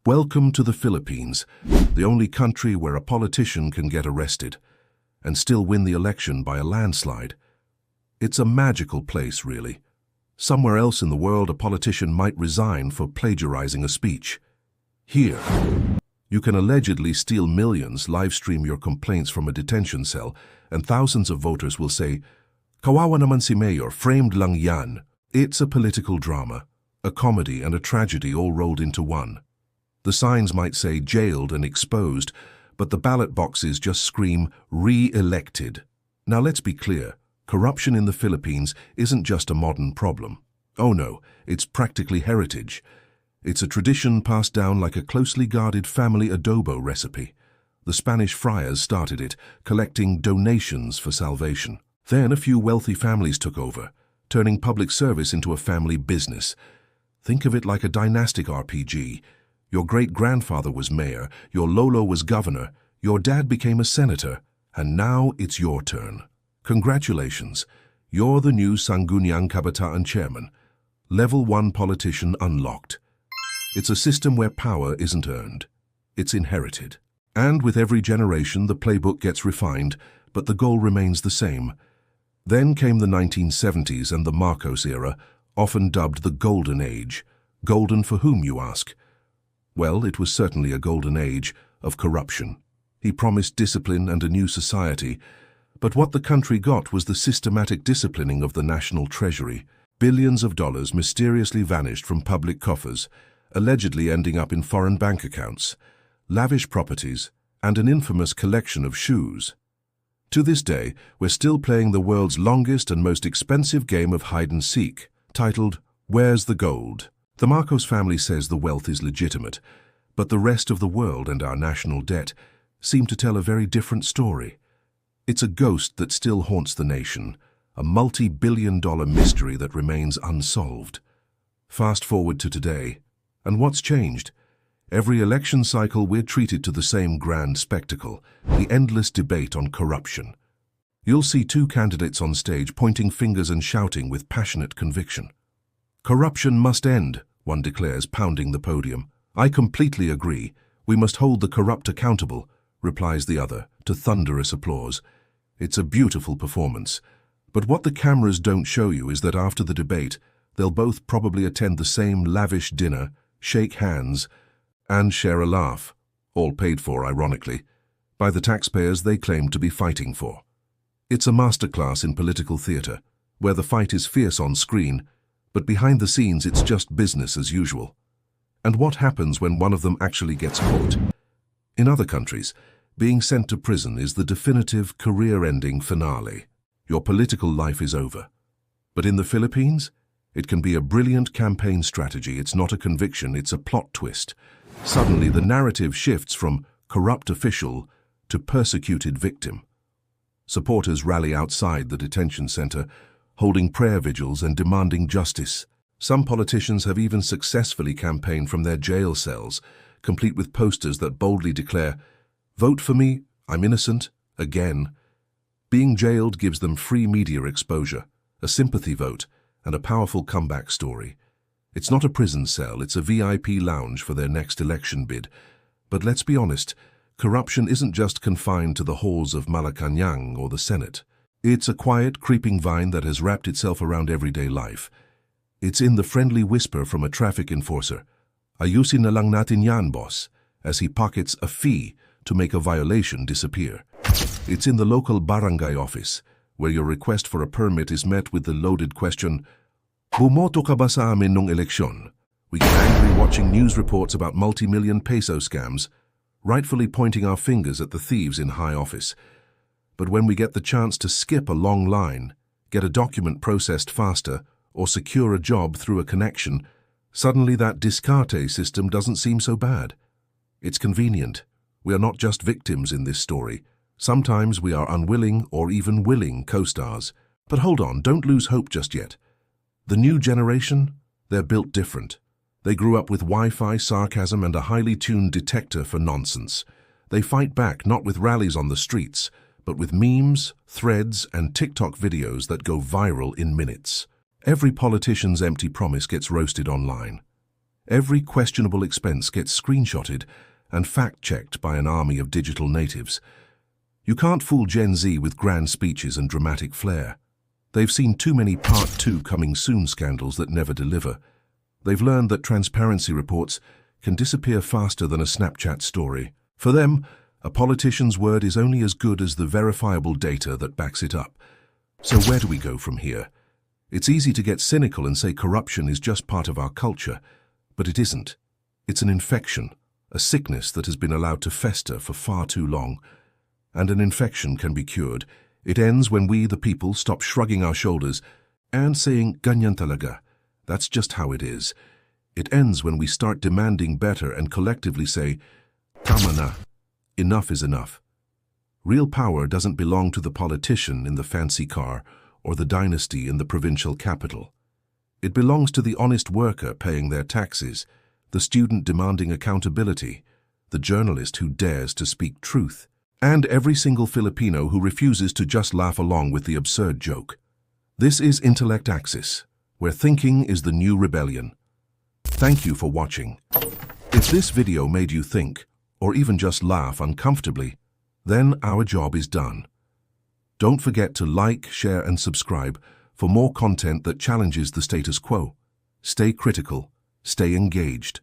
Welcome to the Philippines, the only country where a politician can get arrested and still win the election by a landslide. It's a magical place, really. Somewhere else in the world, a politician might resign for plagiarizing a speech. Here, you can allegedly steal millions, live stream your complaints from a detention cell, and thousands of voters will say, "Kawawa naman si Mayor, framed lang yan." It's a political drama, a comedy and a tragedy all rolled into one. The signs might say jailed and exposed, but the ballot boxes just scream re-elected. Now let's be clear, corruption in the Philippines isn't just a modern problem. Oh no, it's practically heritage. It's a tradition passed down like a closely guarded family adobo recipe. The Spanish friars started it, collecting donations for salvation. Then a few wealthy families took over, turning public service into a family business. Think of it like a dynastic RPG. Your great-grandfather was mayor, your lolo was governor, your dad became a senator, and now it's your turn. Congratulations, you're the new Sangguniang Kabataan chairman. Level 1 politician unlocked. It's a system where power isn't earned, it's inherited. And with every generation, the playbook gets refined, but the goal remains the same. Then came the 1970s and the Marcos era, often dubbed the Golden Age. Golden for whom, you ask? Well, it was certainly a golden age of corruption. He promised discipline and a new society, but what the country got was the systematic disciplining of the national treasury. Billions of dollars mysteriously vanished from public coffers, allegedly ending up in foreign bank accounts, lavish properties, and an infamous collection of shoes. To this day, we're still playing the world's longest and most expensive game of hide-and-seek, titled, "Where's the Gold?" The Marcos family says the wealth is legitimate, but the rest of the world and our national debt seem to tell a very different story. It's a ghost that still haunts the nation, a multi-billion-dollar mystery that remains unsolved. Fast forward to today, and what's changed? Every election cycle we're treated to the same grand spectacle, the endless debate on corruption. You'll see two candidates on stage pointing fingers and shouting with passionate conviction. "Corruption must end," one declares, pounding the podium. "I completely agree. We must hold the corrupt accountable," replies the other, to thunderous applause. It's a beautiful performance. But what the cameras don't show you is that after the debate, they'll both probably attend the same lavish dinner, shake hands, and share a laugh, all paid for, ironically, by the taxpayers they claim to be fighting for. It's a masterclass in political theater, where the fight is fierce on screen, but behind the scenes it's just business as usual. And what happens when one of them actually gets caught? In other countries, being sent to prison is the definitive career-ending finale. Your political life is over. But in the Philippines, it can be a brilliant campaign strategy. It's not a conviction, it's a plot twist. Suddenly, the narrative shifts from corrupt official to persecuted victim. Supporters rally outside the detention center, holding prayer vigils and demanding justice. Some politicians have even successfully campaigned from their jail cells, complete with posters that boldly declare, "Vote for me, I'm innocent, again." Being jailed gives them free media exposure, a sympathy vote, and a powerful comeback story. It's not a prison cell, it's a VIP lounge for their next election bid. But let's be honest, corruption isn't just confined to the halls of Malacanang or the Senate. It's a quiet, creeping vine that has wrapped itself around everyday life. It's in the friendly whisper from a traffic enforcer, "Ayusin na lang natin yan, boss," as he pockets a fee to make a violation disappear. It's in the local barangay office, where your request for a permit is met with the loaded question, "Bumoto ka ba sa amin nung eleksyon?" We get angry watching news reports about multi-million peso scams, rightfully pointing our fingers at the thieves in high office. But when we get the chance to skip a long line, get a document processed faster, or secure a job through a connection, suddenly that discarte system doesn't seem so bad. It's convenient. We are not just victims in this story. Sometimes we are unwilling or even willing co-stars. But hold on, don't lose hope just yet. The new generation, they're built different. They grew up with Wi-Fi, sarcasm, and a highly tuned detector for nonsense. They fight back not with rallies on the streets, but with memes, threads, and TikTok videos that go viral in minutes. Every politician's empty promise gets roasted online. Every questionable expense gets screenshotted and fact-checked by an army of digital natives. You can't fool Gen Z with grand speeches and dramatic flair. They've seen too many Part 2 coming soon scandals that never deliver. They've learned that transparency reports can disappear faster than a Snapchat story. For them, a politician's word is only as good as the verifiable data that backs it up. So where do we go from here? It's easy to get cynical and say corruption is just part of our culture, but it isn't. It's an infection, a sickness that has been allowed to fester for far too long. And an infection can be cured. It ends when we, the people, stop shrugging our shoulders and saying, "Ganyan talaga." That's just how it is. It ends when we start demanding better and collectively say, "Tama na. Enough is enough." Real power doesn't belong to the politician in the fancy car or the dynasty in the provincial capital. It belongs to the honest worker paying their taxes, the student demanding accountability, the journalist who dares to speak truth, and every single Filipino who refuses to just laugh along with the absurd joke. This is IntellectAxis, where thinking is the new rebellion. Thank you for watching. If this video made you think, or even just laugh uncomfortably, then our job is done. Don't forget to like, share, and subscribe for more content that challenges the status quo. Stay critical, stay engaged,